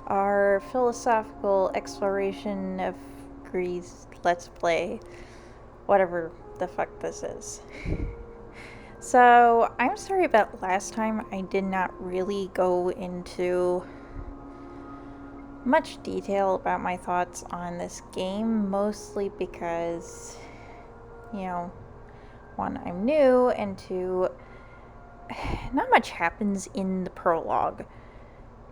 Our philosophical exploration of Gris Let's Play, whatever the fuck this is. So, I'm sorry about last time. I did not really go into much detail about my thoughts on this game, mostly because, one, I'm new, and two, not much happens in the prologue,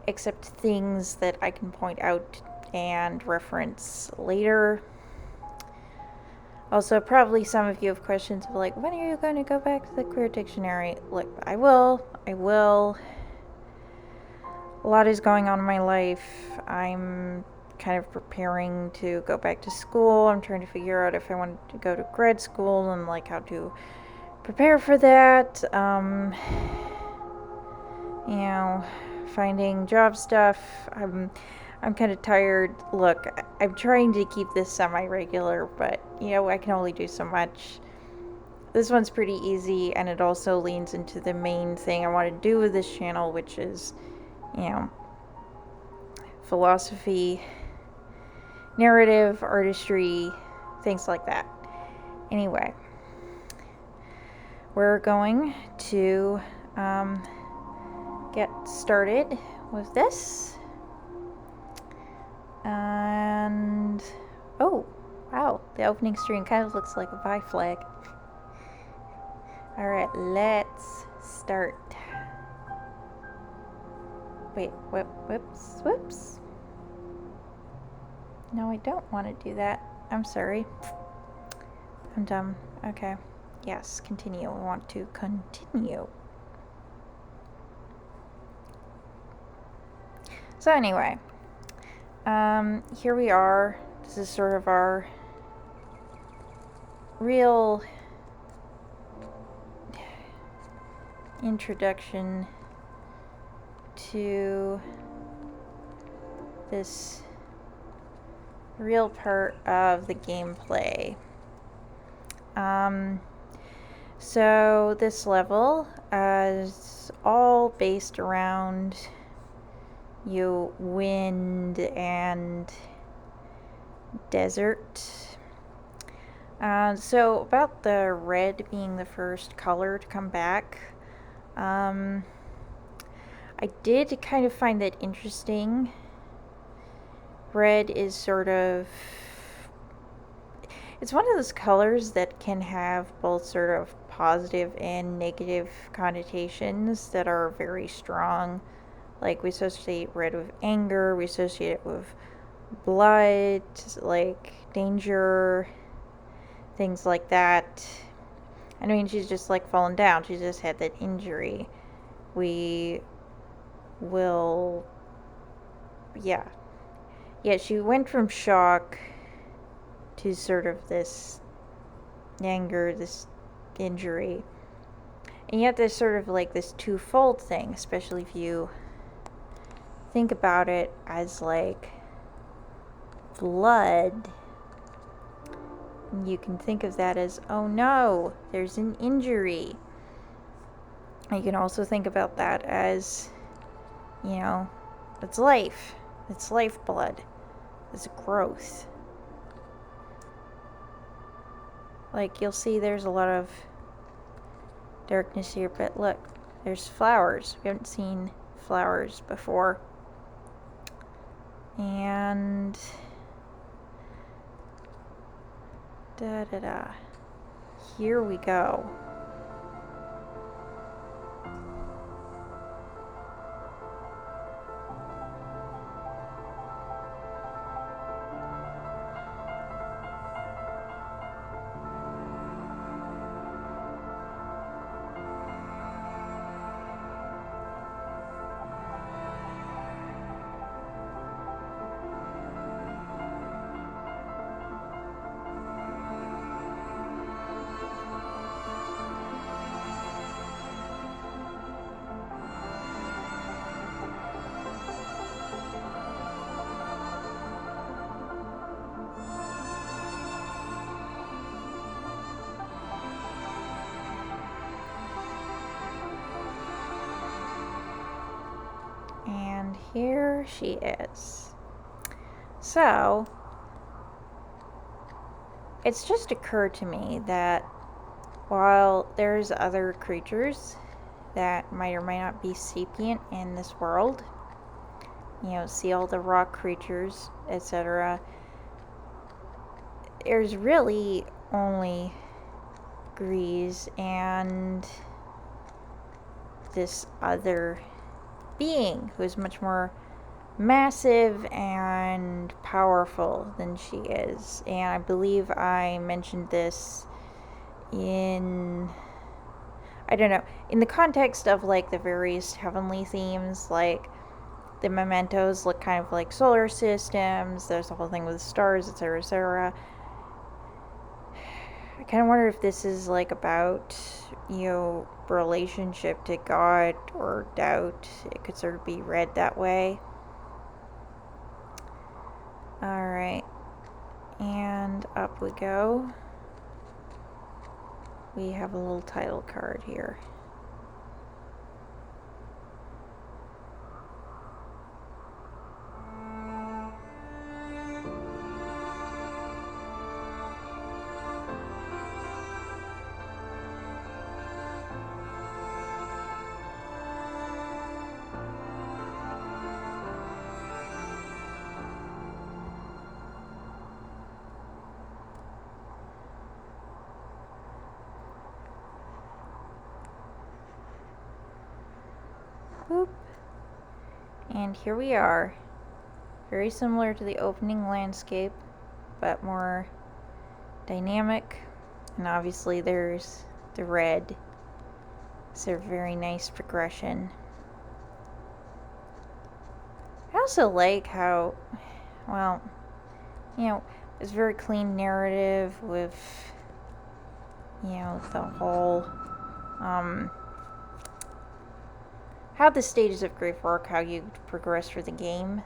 except things that I can point out and reference later. Also, probably some of you have questions of like, when are you going to go back to the queer dictionary? Look, I will. A lot is going on in my life. I'm kind of preparing to go back to school. I'm trying to figure out if I want to go to grad school and like how to prepare for that. Finding job stuff. I'm kind of tired. Look, I'm trying to keep this semi-regular, but I can only do so much. This one's pretty easy, and it also leans into the main thing I want to do with this channel, which is, philosophy, narrative, artistry, things like that. Anyway, we're going to get started with this. And oh wow, the opening screen kind of looks like a Vi flag. Alright, let's start. Wait, whoops. No, I don't want to do that. I'm sorry. I'm dumb. Okay. Yes, continue. We want to continue. So anyway, here we are. This is sort of our real introduction to this real part of the gameplay. So this level is all based around wind and desert. So about the red being the first color to come back, I did kind of find that interesting. Red is it's one of those colors that can have both sort of positive and negative connotations that are very strong. Like, we associate red with anger, we associate it with blood, like danger, things like that. I mean, she's just like fallen down. She just had that injury. We will, yeah, she went from shock to sort of this anger, this injury. And yet there's sort of like this twofold thing, especially if you think about it as like blood. You can think of that as, oh no, there's an injury. You can also think about that as, it's life. It's lifeblood. It's growth. Like, you'll see there's a lot of darkness here, but look, there's flowers. We haven't seen flowers before. And here we go. here she is. So, it's just occurred to me that while there's other creatures that might or might not be sapient in this world, you know, see all the rock creatures, etc., there's really only Gris and this other being who is much more massive and powerful than she is. And I believe I mentioned this in, I don't know, in the context of like the various heavenly themes, like the mementos look kind of like solar systems, there's the whole thing with stars, etc., etc. I kind of wonder if this is like about, you know, relationship to God or doubt. It could sort of be read that way. Alright, and up we go. We have a little title card here. Boop. And here we are. Very similar to the opening landscape, but more dynamic. And obviously there's the red. It's a very nice progression. I also like how, well, you know, it's very clean narrative with, you know, the whole, how the stages of grief work, how you progress through the game.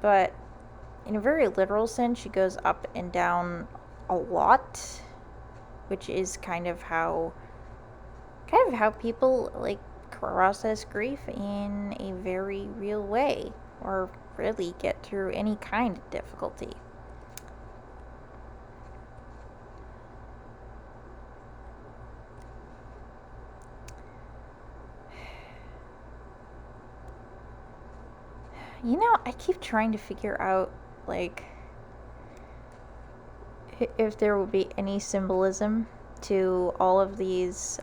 But in a very literal sense, she goes up and down a lot, which is kind of how people like process grief in a very real way, or really get through any kind of difficulty. You know, I keep trying to figure out, like, if there will be any symbolism to all of these,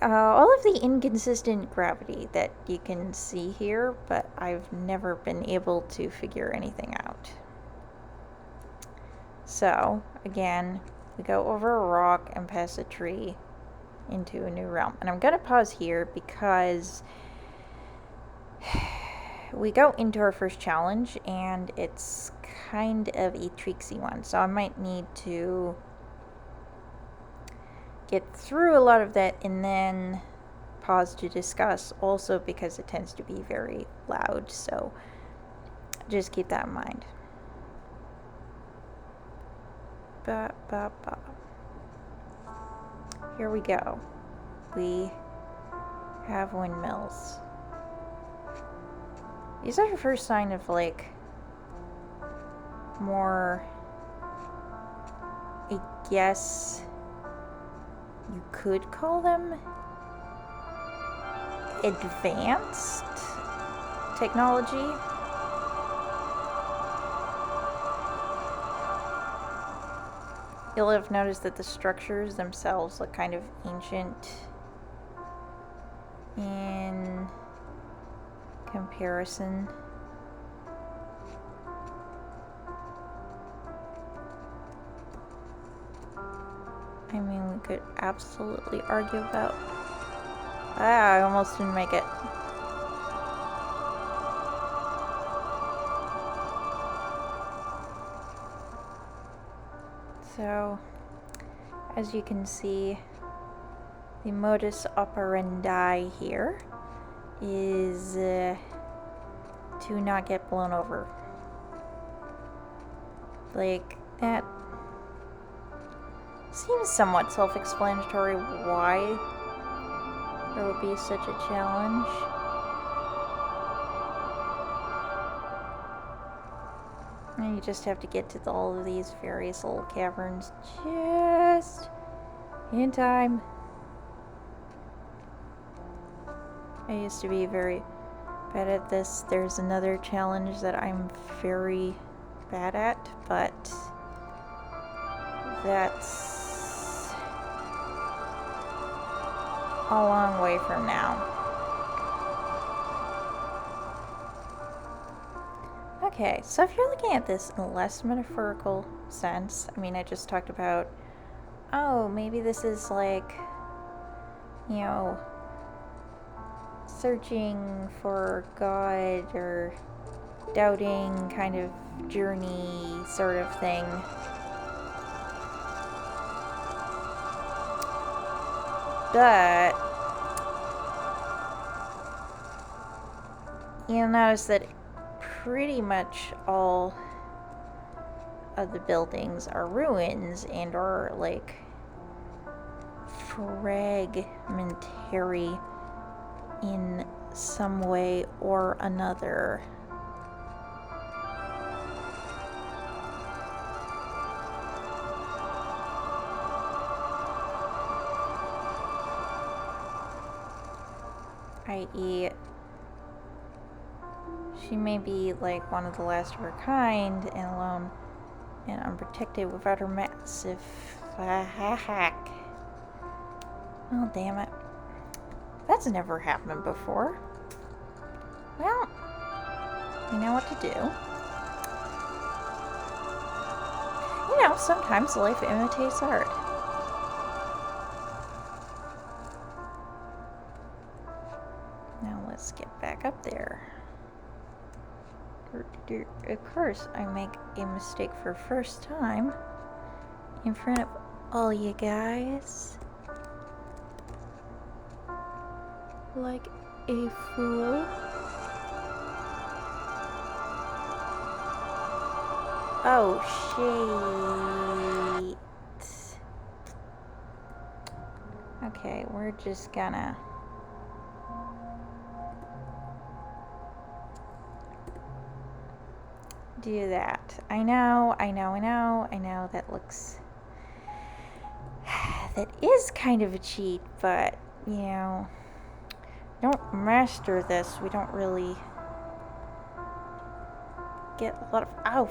all of the inconsistent gravity that you can see here, but I've never been able to figure anything out. So, again, we go over a rock and pass a tree into a new realm. And I'm going to pause here because we go into our first challenge, and it's kind of a tricksy one. So I might need to get through a lot of that and then pause to discuss, also because it tends to be very loud. So just keep that in mind. Here we go. We have windmills. These are the first sign of, like, more, I guess you could call them advanced technology. You'll have noticed that the structures themselves look kind of ancient in comparison. I mean, we could absolutely argue about... I almost didn't make it. So, as you can see, the modus operandi here is to not get blown over. Like, that seems somewhat self-explanatory why there will be such a challenge. And you just have to get to all of these various little caverns just in time. I used to be very bad at this. There's another challenge that I'm very bad at, but that's a long way from now. Okay, so if you're looking at this in a less metaphorical sense, I mean, I just talked about, oh, maybe this is like, you know, searching for God or doubting kind of journey sort of thing. But you'll notice that pretty much all of the buildings are ruins and are like fragmentary in some way or another. I.e., she may be like one of the last of her kind and alone and unprotected without her massive hack. Oh, damn it. That's never happened before. Well, you know what to do. You know, sometimes life imitates art. Now let's get back up there. Of course, I make a mistake for first time in front of all you guys. Like a fool. Oh, shit. Okay, we're just gonna... do that. I know that looks... that is kind of a cheat, but, you know... don't master this, we don't really get a lot of... oh,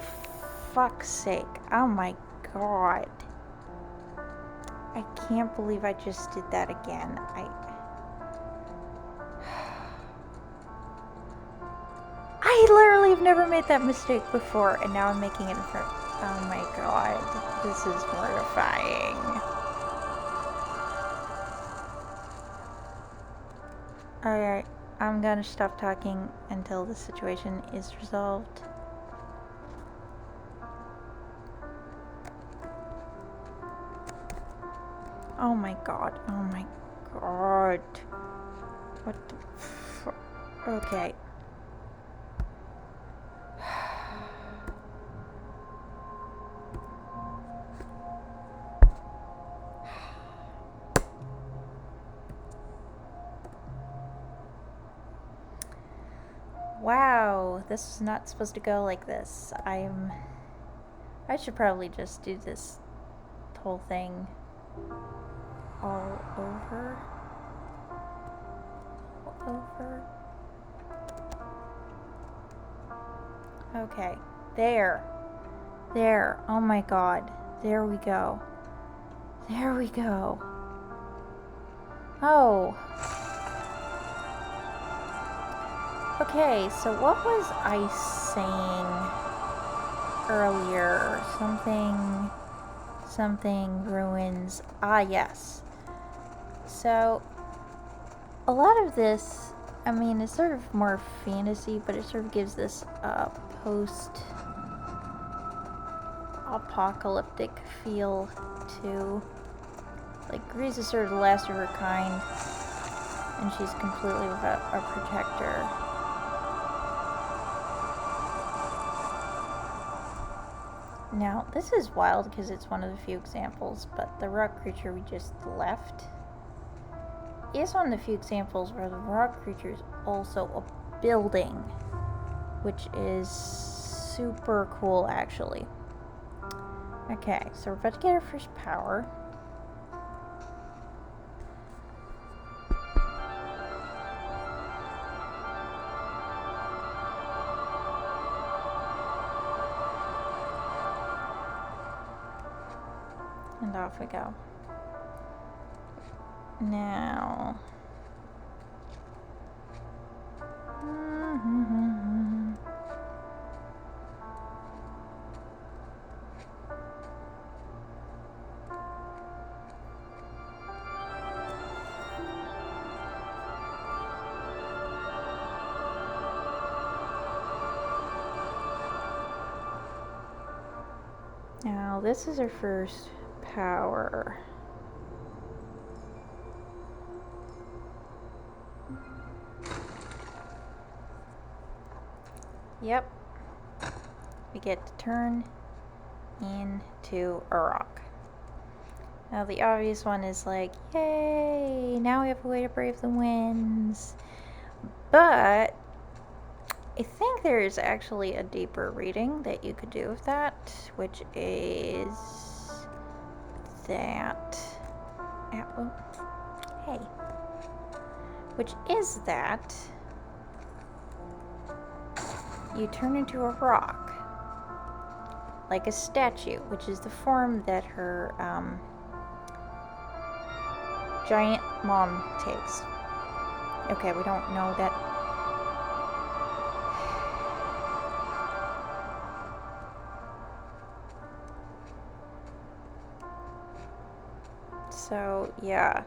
fuck's sake. Oh my god. I can't believe I just did that again. I literally have never made that mistake before, and now I'm making it in front... oh my god. This is mortifying. Alright, I'm gonna stop talking until the situation is resolved. Oh my god, oh my god. What the fuck? Okay. Wow, this is not supposed to go like this. I should probably just do this whole thing all over. Okay, there. Oh my god. There we go. Oh. Okay, so what was I saying earlier? Something ruins. Ah, yes. So, a lot of this, I mean, it's sort of more fantasy, but it sort of gives this post-apocalyptic feel to, like, Gris is sort of the last of her kind, and she's completely without a protector. Now, this is wild because it's one of the few examples, but the rock creature we just left is one of the few examples where the rock creature is also a building, which is super cool, actually. Okay, so we're about to get our first power. And off we go. Now... Now, this is our first power. Yep. We get to turn into a rock. Now, the obvious one is like, yay! Now we have a way to brave the winds. But I think there is actually a deeper reading that you could do of that, which is that. Hey. Which is that you turn into a rock, like a statue, which is the form that her giant mom takes. Okay, we don't know that. So, yeah.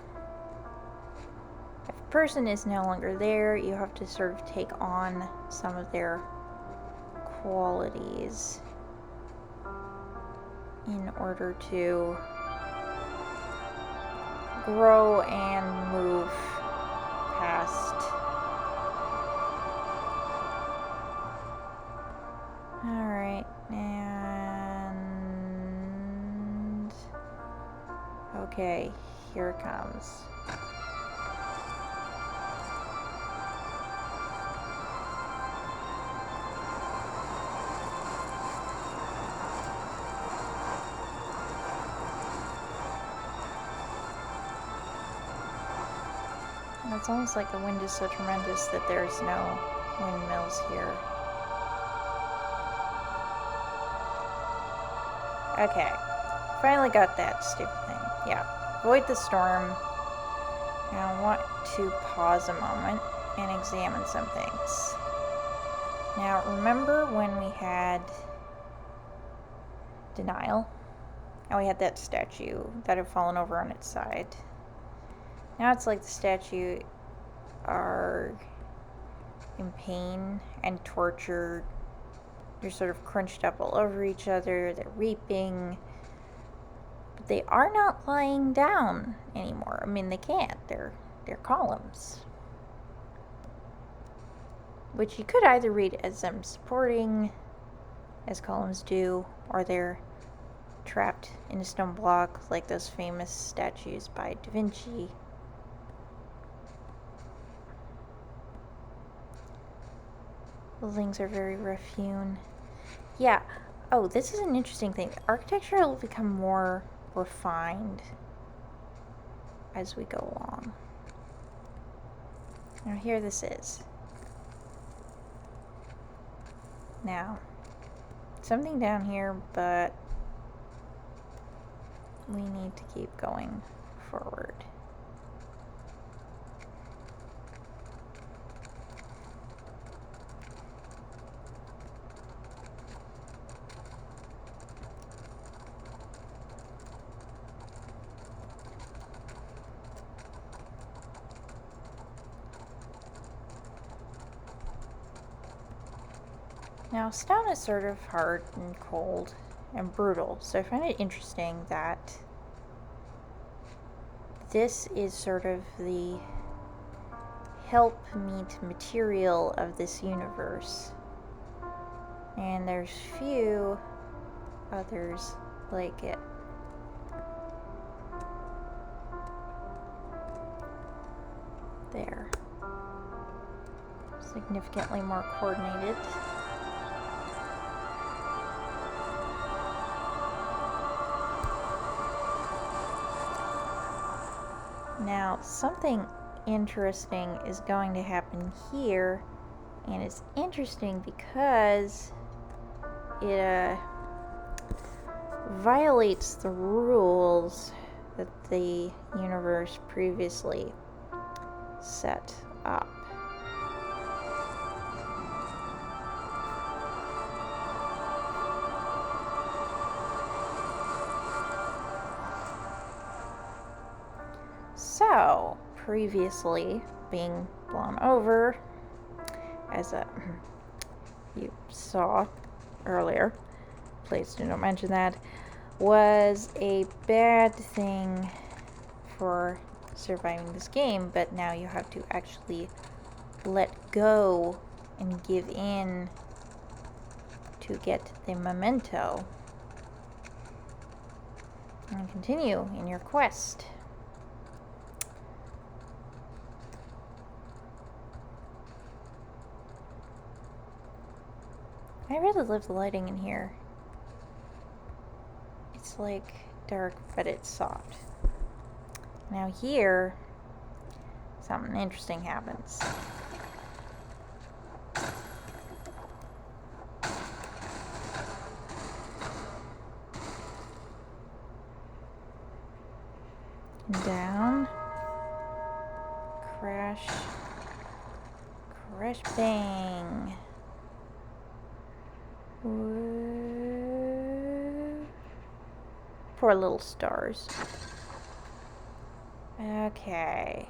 If a person is no longer there, you have to sort of take on some of their qualities in order to grow and move past. Alright, and okay, here it comes. It's almost like the wind is so tremendous that there's no windmills here. Okay, finally got that stupid thing. Yeah, avoid the storm. Now I want to pause a moment and examine some things. Now, remember when we had denial? And we had that statue that had fallen over on its side. Now it's like the statue are in pain and tortured. They're sort of crunched up all over each other. They're weeping. But they are not lying down anymore. I mean, they can't. They're columns. Which you could either read as them supporting, as columns do, or they're trapped in a stone block like those famous statues by Da Vinci. Buildings are very rough hewn. Yeah. Oh, this is an interesting thing. Architecture will become more refined as we go along. Now here this is. Now, something down here, but we need to keep going forward. Now, stone is sort of hard and cold and brutal, so I find it interesting that this is sort of the helpmeet material of this universe. And there's few others like it. significantly more coordinated. Now, something interesting is going to happen here, and it's interesting because it violates the rules that the universe previously set up. So, previously being blown over, as you saw earlier, please do not mention that, was a bad thing for surviving this game, but now you have to actually let go and give in to get the memento and continue in your quest. I really love the lighting in here. It's like dark, but it's soft. Now here, something interesting happens. Down. Crash. Crash, bang. Whoa. Poor little stars. Okay.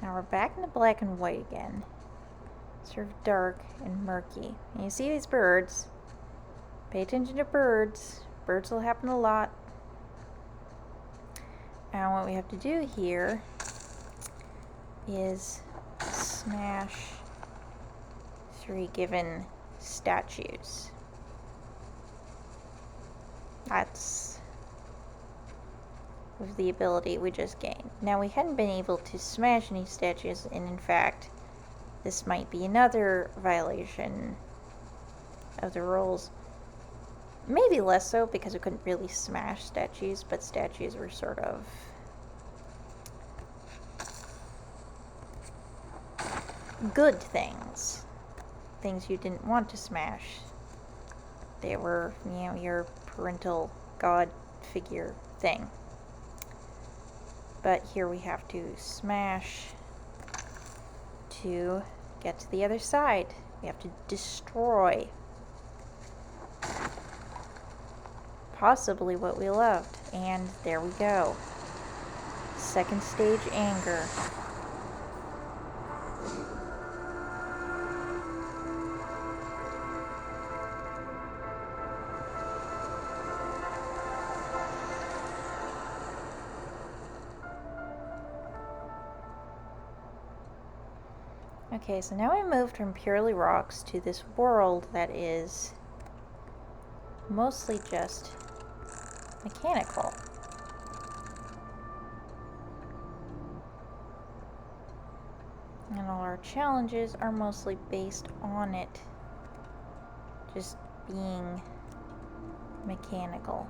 Now we're back in the black and white again. Sort of dark and murky. And you see these birds. Pay attention to birds. Birds will happen a lot. And what we have to do here is smash 3 given statues. That's with the ability we just gained. Now, we hadn't been able to smash any statues, and in fact, this might be another violation of the rules. Maybe less so, because we couldn't really smash statues, but statues were sort of good things. Things you didn't want to smash. They were, your parental god figure thing. But here we have to smash to get to the other side. We have to destroy possibly what we loved. And there we go. Second stage, anger. Okay, so now we moved from purely rocks to this world that is mostly just mechanical. And all our challenges are mostly based on it just being mechanical.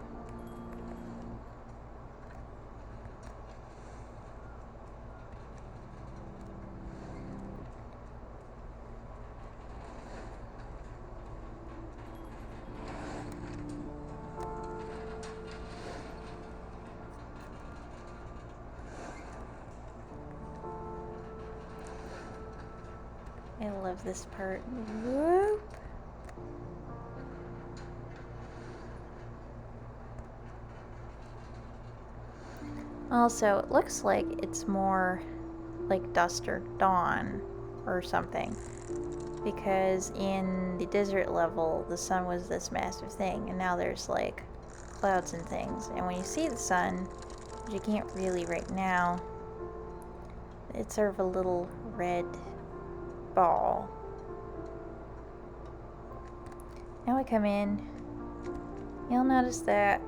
I love this part. Whoop. Also, it looks like it's more like dusk or dawn or something, because in the desert level the sun was this massive thing, and now there's like clouds and things, and when you see the sun, which you can't really right now, it's sort of a little red ball. Now we come in, you'll notice that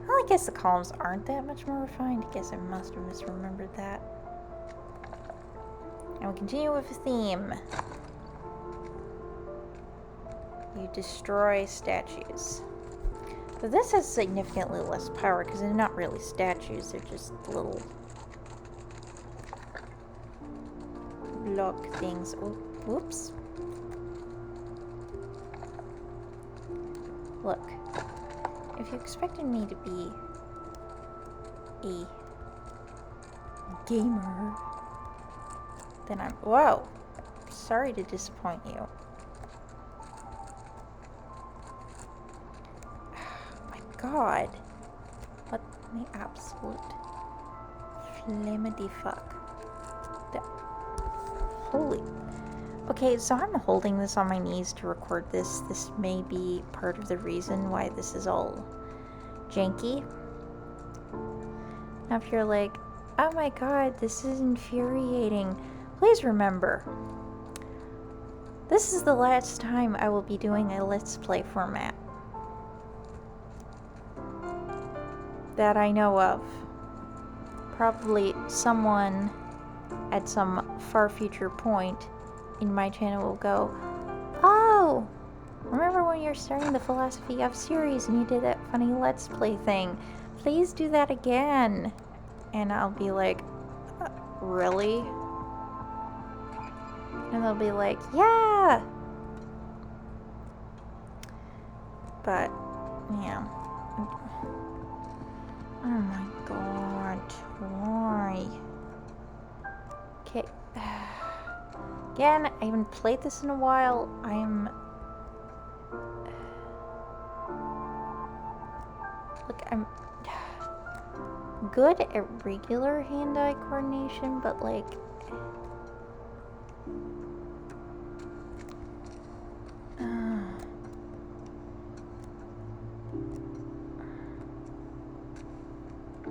well, I guess the columns aren't that much more refined. I guess I must have misremembered that. we continue with the theme. You destroy statues. But this has significantly less power because they're not really statues, they're just little block things. Oh, whoops. Look, if you expected me to be a gamer, then I'm... Whoa! Sorry to disappoint you. Oh my god. What the absolute flamity fuck. Holy... Okay, so I'm holding this on my knees to record this. This may be part of the reason why this is all janky. Now if you're like, oh my god, this is infuriating, please remember, this is the last time I will be doing a Let's Play format that I know of. Probably someone at some far future point in my channel will go, oh, remember when you're starting the Philosophy of series and you did that funny Let's Play thing? Please do that again. And I'll be like, really? And they'll be like, yeah. But, yeah. Oh my god, why? Okay. Again, I haven't played this in a while. Look, I'm good at regular hand-eye coordination, but like...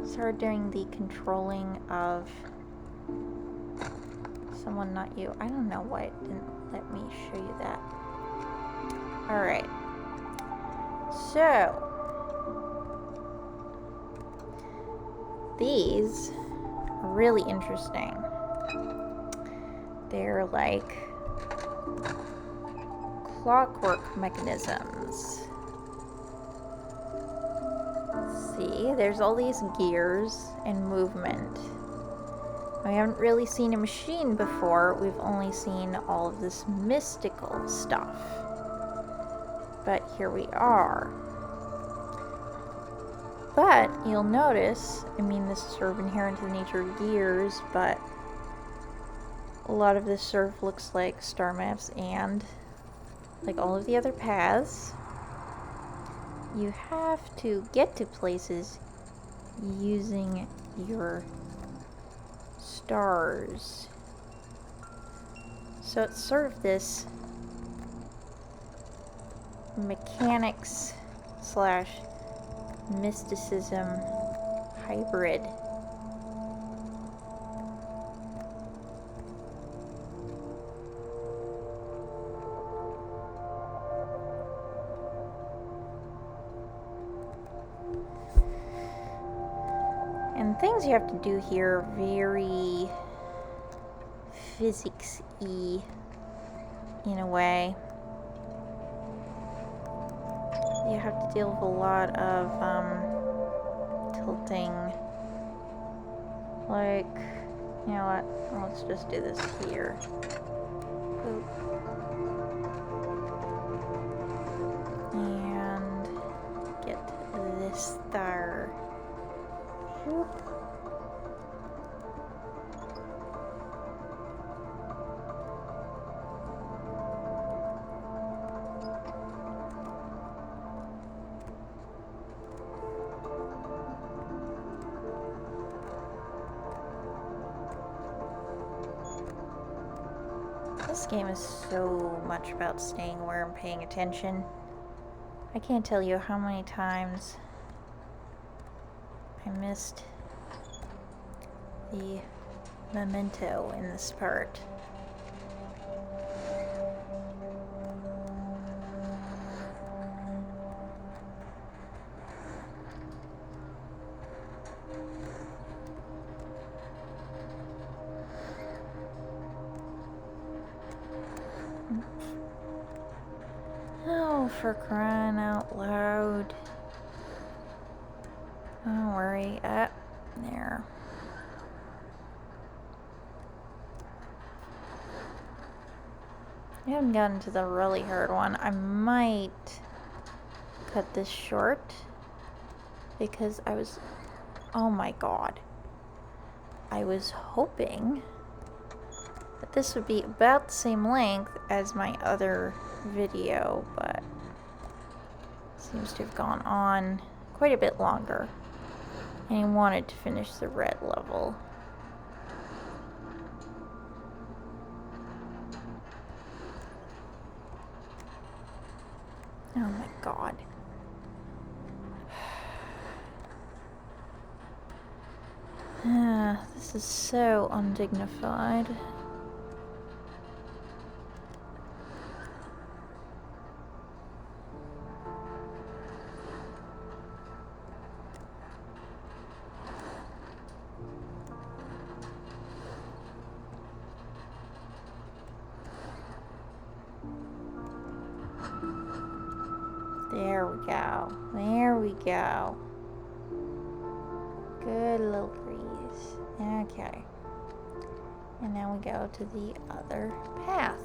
it's hard during the controlling of someone, not you. I don't know why it didn't let me show you that. Alright. So, these are really interesting. They're like clockwork mechanisms. See, there's all these gears and movement. We haven't really seen a machine before, we've only seen all of this mystical stuff. But here we are. But you'll notice, I mean, this is sort of inherent to the nature of gears, but a lot of this sort of looks like star maps, and like all of the other paths, you have to get to places using your stars. So it's sort of this mechanics slash mysticism hybrid. And things you have to do here are very physics-y in a way. You have to deal with a lot of tilting. Like, you know what? Let's just do this here. Boop. And get this star. Boop. This game is so much about staying aware and paying attention. I can't tell you how many times I missed the memento in this part. for crying out loud. Don't worry. Up there. I haven't gotten to the really hard one. I might cut this short because I was, oh my god, I was hoping that this would be about the same length as my other video, but it seems to have gone on quite a bit longer, and I wanted to finish the red level. Oh my god. This is so undignified. There we go. There we go. Good little Gris. Okay. And now we go to the other path.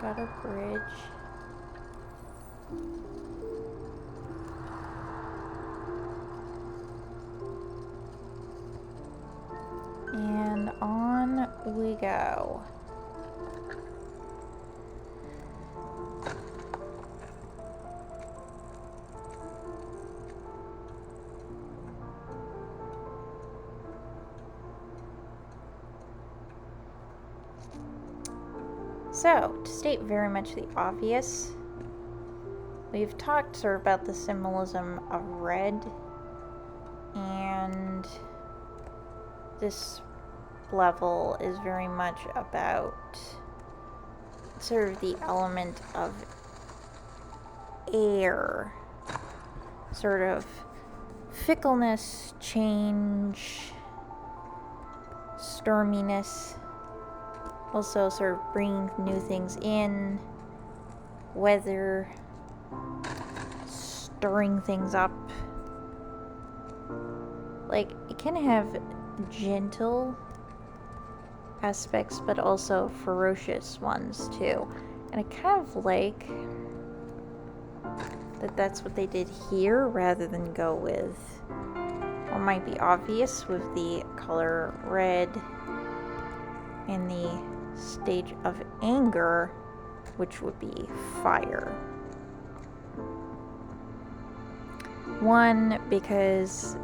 Got a bridge. And on we go. So, to state very much the obvious, we've talked sort of about the symbolism of red, and this level is very much about sort of the element of air, sort of fickleness, change, storminess, also sort of bringing new things in, weather, stirring things up. Like, it can have gentle aspects, but also ferocious ones too. And I kind of like that that's what they did here, rather than go with what might be obvious with the color red in the stage of anger, which would be fire. One, because,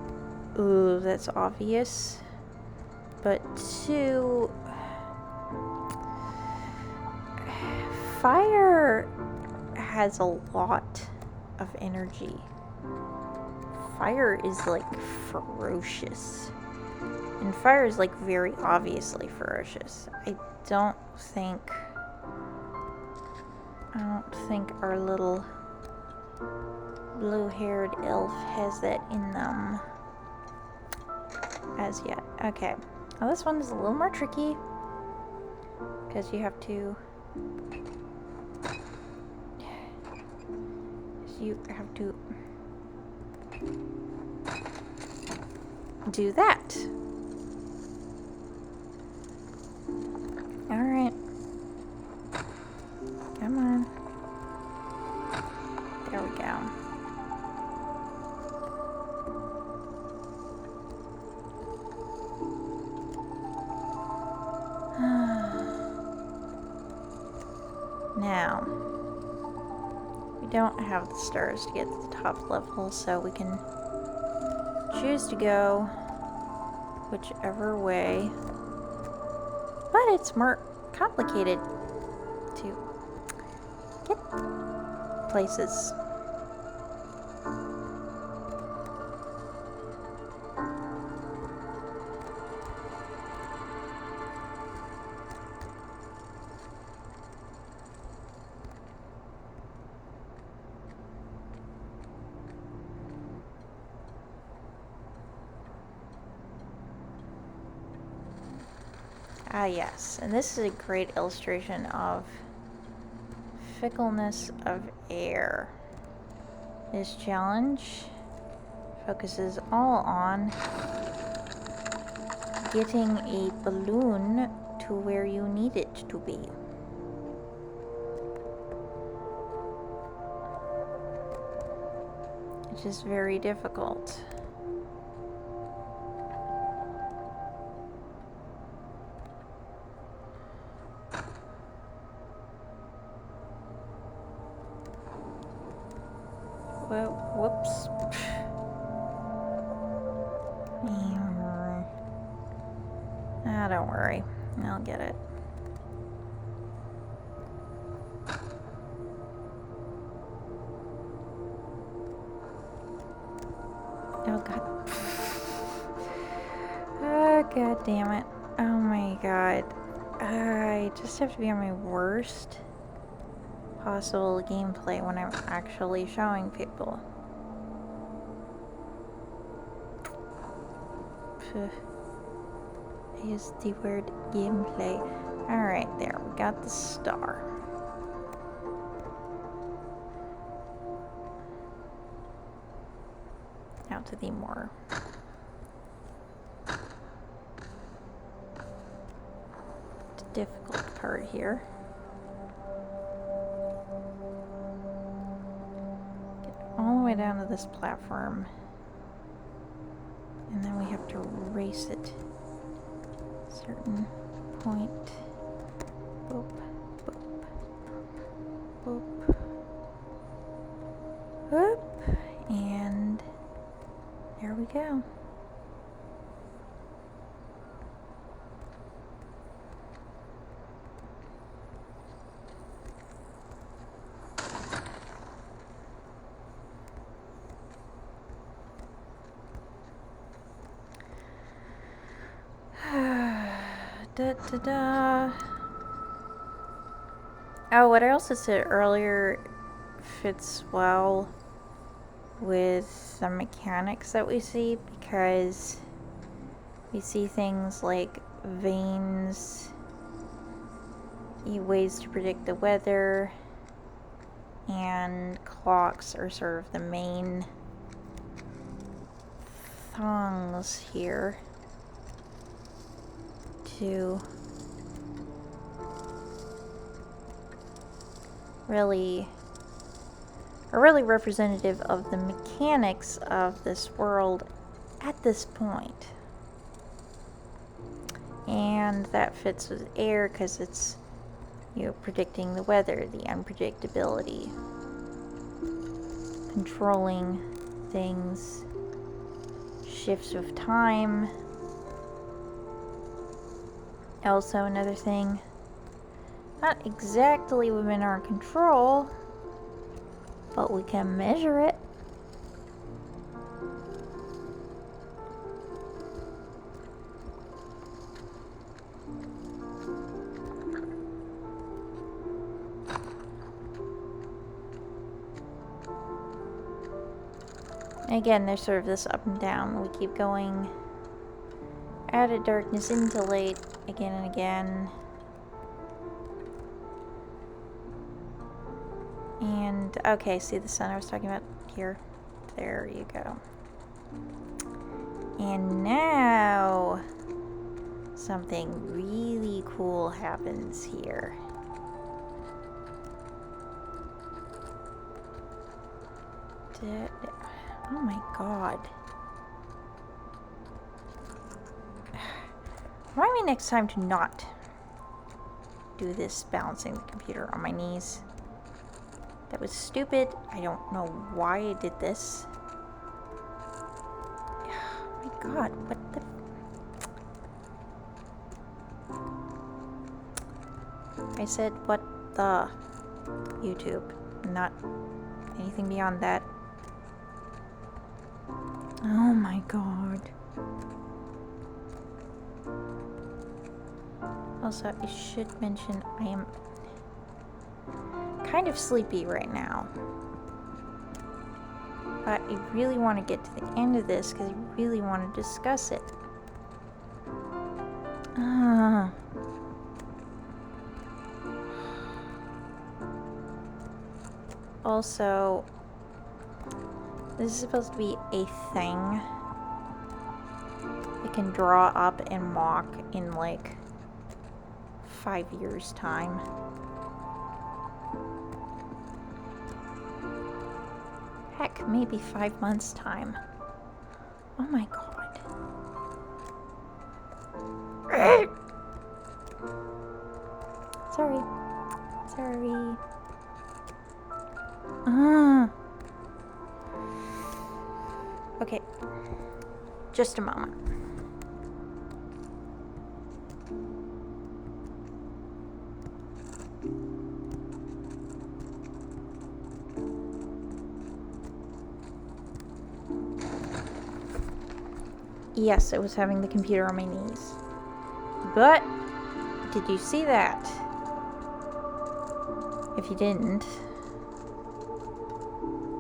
ooh, that's obvious. But two, fire has a lot of energy. Fire is like ferocious. And fire is like very obviously ferocious. I don't think our little blue-haired elf has that in them as yet. Okay. Now this one is a little more tricky because you have to do that. All right. Come on. There we go. Now, we don't have the stars to get to the top level, so we can choose to go whichever way. But it's more complicated to get places. Ah, yes. And this is a great illustration of fickleness of air. This challenge focuses all on getting a balloon to where you need it to be. Which is very difficult. Whoops. Ah, don't worry. I'll get it. Oh, God. Oh, God damn it. Oh, my God. I just have to be on my worst possible gameplay when I'm actually showing people. I use the word gameplay. Alright, there. We got the star. Now to the more difficult part here. Get all the way down to this platform. And then we have to race it. Certain point. Boop, boop, boop, boop, and there we go. Da, da, da. Oh, what I also said earlier fits well with the mechanics that we see, because we see things like veins, ways to predict the weather, and clocks are sort of the main thongs here to are really representative of the mechanics of this world at this point. And that fits with air because it's, predicting the weather, the unpredictability, controlling things, shifts of time. Also, another thing, not exactly within our control, but we can measure it. Again, there's sort of this up and down. We keep going out of darkness into light again and again. And, okay, see the sun I was talking about here? There you go. And now something really cool happens here. Oh my god. Remind me next time to not do this balancing the computer on my knees. That was stupid. I don't know why I did this. Oh my god, what the... I said, what the... YouTube. Not anything beyond that. Oh my god. Also, I should mention I am kind of sleepy right now. But I really want to get to the end of this because I really want to discuss it. also, this is supposed to be a thing. It can draw up and walk in like 5 years' time. Heck, maybe 5 months' time. Oh my god. Sorry. Sorry. Okay. Just a moment. Yes, I was having the computer on my knees. But, did you see that? If you didn't,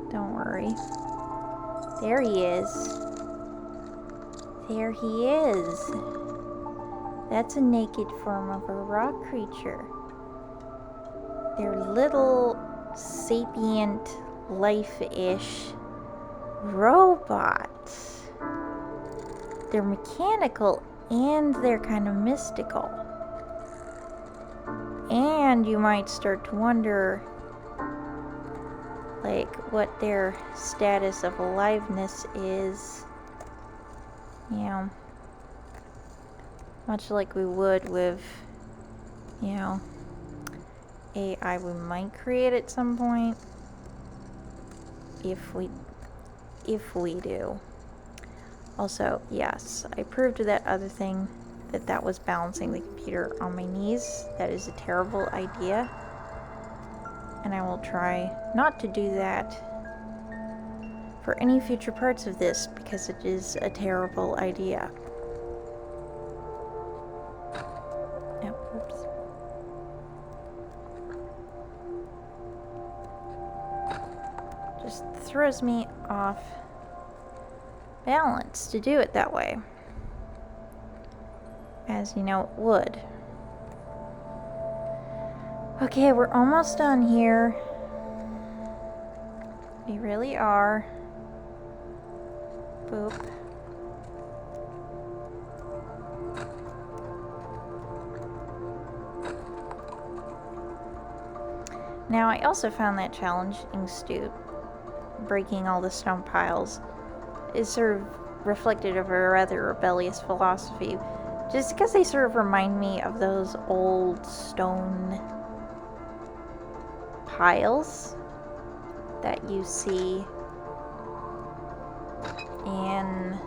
don't worry. There he is. There he is. That's a naked form of a rock creature. They're little, sapient, life-ish robots. They're mechanical and they're kind of mystical. And you might start to wonder, like, what their status of aliveness is. You know, much like we would with, you know, AI we might create at some point. If we do. Also, yes, I proved that other thing that was balancing the computer on my knees. That is a terrible idea. And I will try not to do that for any future parts of this because it is a terrible idea. Oh, oops. Just throws me off balance to do it that way. As you know it would. Okay, we're almost done here. We really are. Boop. Now, I also found that challenging Stu. Breaking all the stone piles is sort of reflective of a rather rebellious philosophy. Just because they sort of remind me of those old stone piles that you see in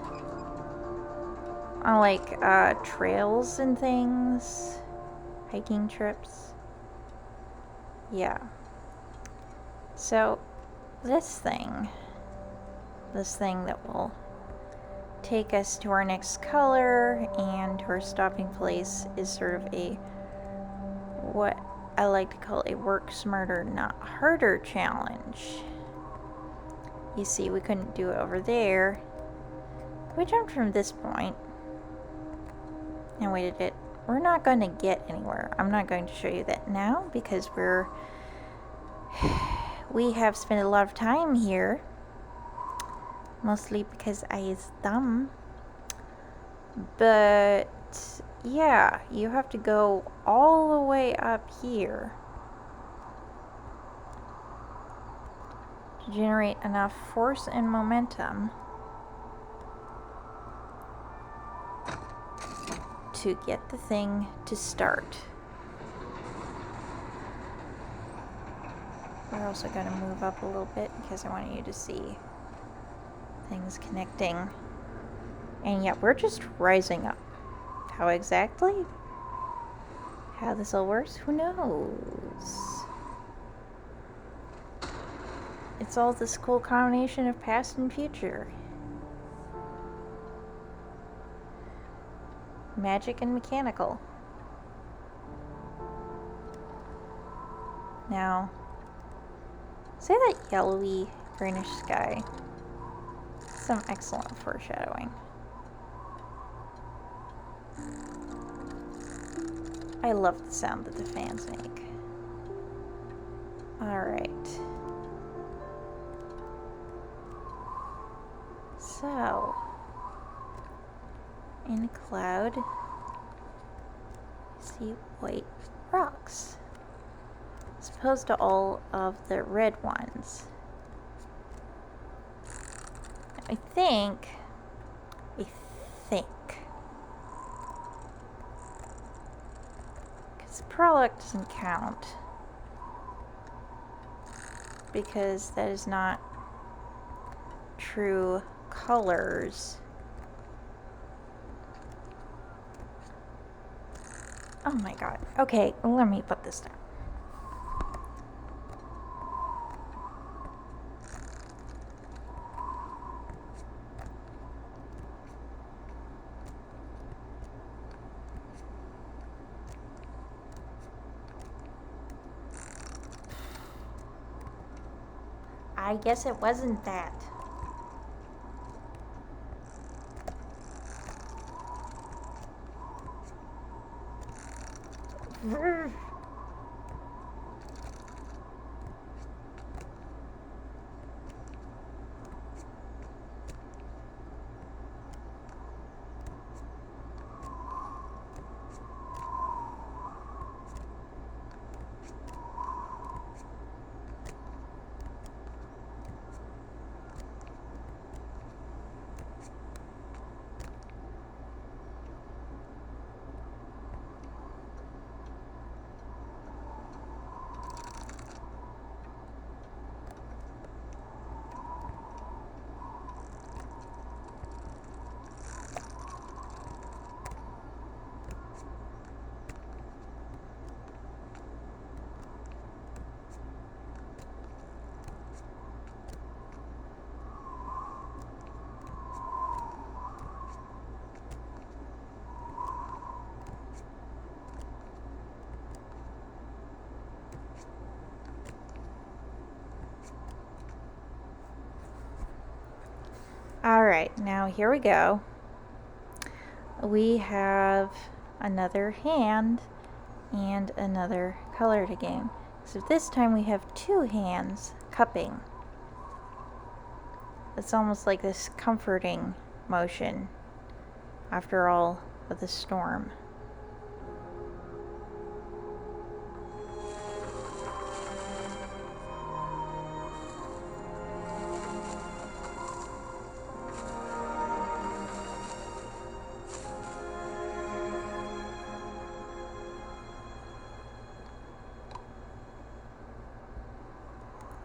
on like trails and things, hiking trips. Yeah. So this thing that will take us to our next color and to our stopping place is sort of a, what I like to call a work smarter, not harder challenge. You see, we couldn't do it over there. We jumped from this point and we did it. We're not going to get anywhere. I'm not going to show you that now because we have spent a lot of time here. Mostly because I is dumb. But yeah, you have to go all the way up here to generate enough force and momentum to get the thing to start. We're also going to move up a little bit because I want you to see things connecting. And yeah, we're just rising up. How exactly? How this all works? Who knows? It's all this cool combination of past and future. Magic and mechanical. Now, say that yellowy, greenish sky. Some excellent foreshadowing. I love the sound that the fans make. Alright. So, in a cloud, see white rocks, as opposed to all of the red ones. I think, because prologue doesn't count, because that is not true colors. Oh my god. Okay, let me put this down. I guess it wasn't that. Alright, now here we go. We have another hand and another colored game. So this time we have two hands cupping. It's almost like this comforting motion after all of the storm.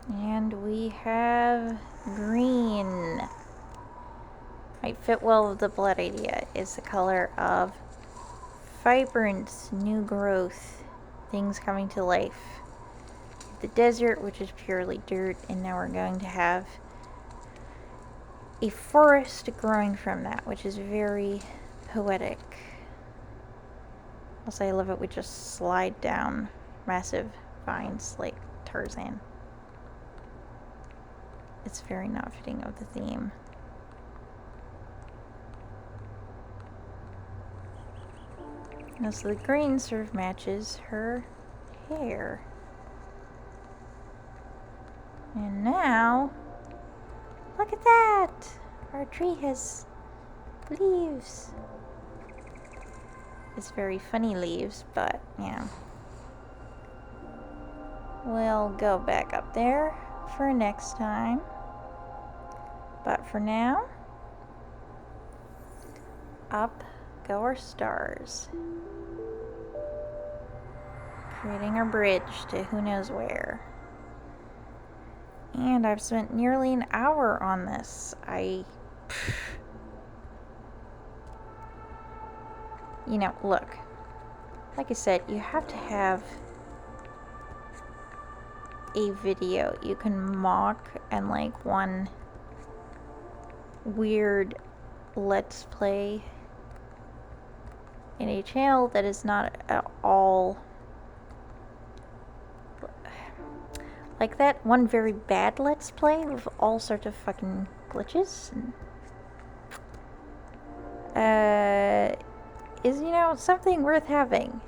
And we have green. Might fit well with the blood idea. It's the color of vibrant new growth, things coming to life. The desert, which is purely dirt, and now we're going to have a forest growing from that, which is very poetic. Also, I love it. We just slide down massive vines like Tarzan. It's very not fitting of the theme. Now, so the green sort of matches her hair. And now, look at that! Our tree has leaves. It's very funny leaves, but yeah. We'll go back up there for next time. But for now, up go our stars. Creating our bridge to who knows where. And I've spent nearly an hour on this. You know, look. Like I said, you have to have a video you can mock and like one weird let's play in a channel that is not at all like that one very bad let's play with all sorts of fucking glitches and is, you know, something worth having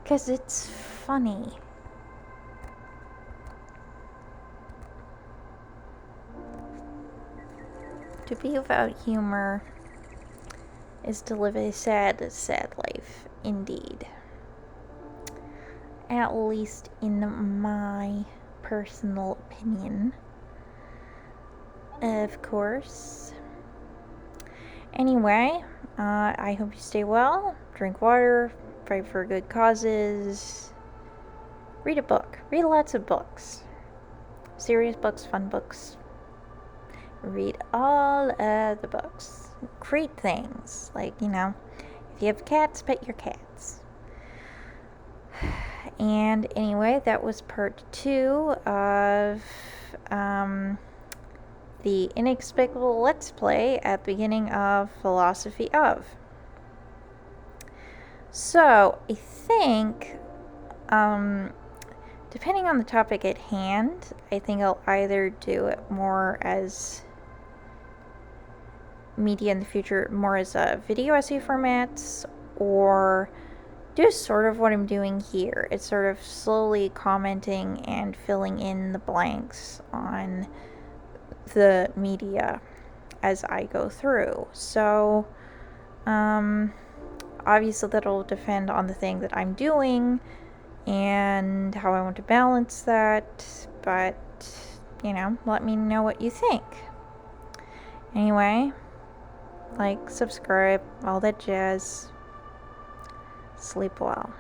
because it's funny. To be without humor is to live a sad, sad life, indeed. At least in my personal opinion. Of course. Anyway, I hope you stay well, drink water, fight for good causes, read a book, read lots of books. Serious books, fun books. Read all of the books. Create things. Like, if you have cats, pet your cats. And anyway, that was part 2 of the inexplicable Let's Play at the beginning of Philosophy of. So, I think, depending on the topic at hand, I think I'll either do it more as media in the future, more as a video essay formats, or do sort of what I'm doing here. It's sort of slowly commenting and filling in the blanks on the media as I go through. So, obviously that'll depend on the thing that I'm doing and how I want to balance that, but, let me know what you think. Anyway, like, subscribe, all that jazz. Sleep well.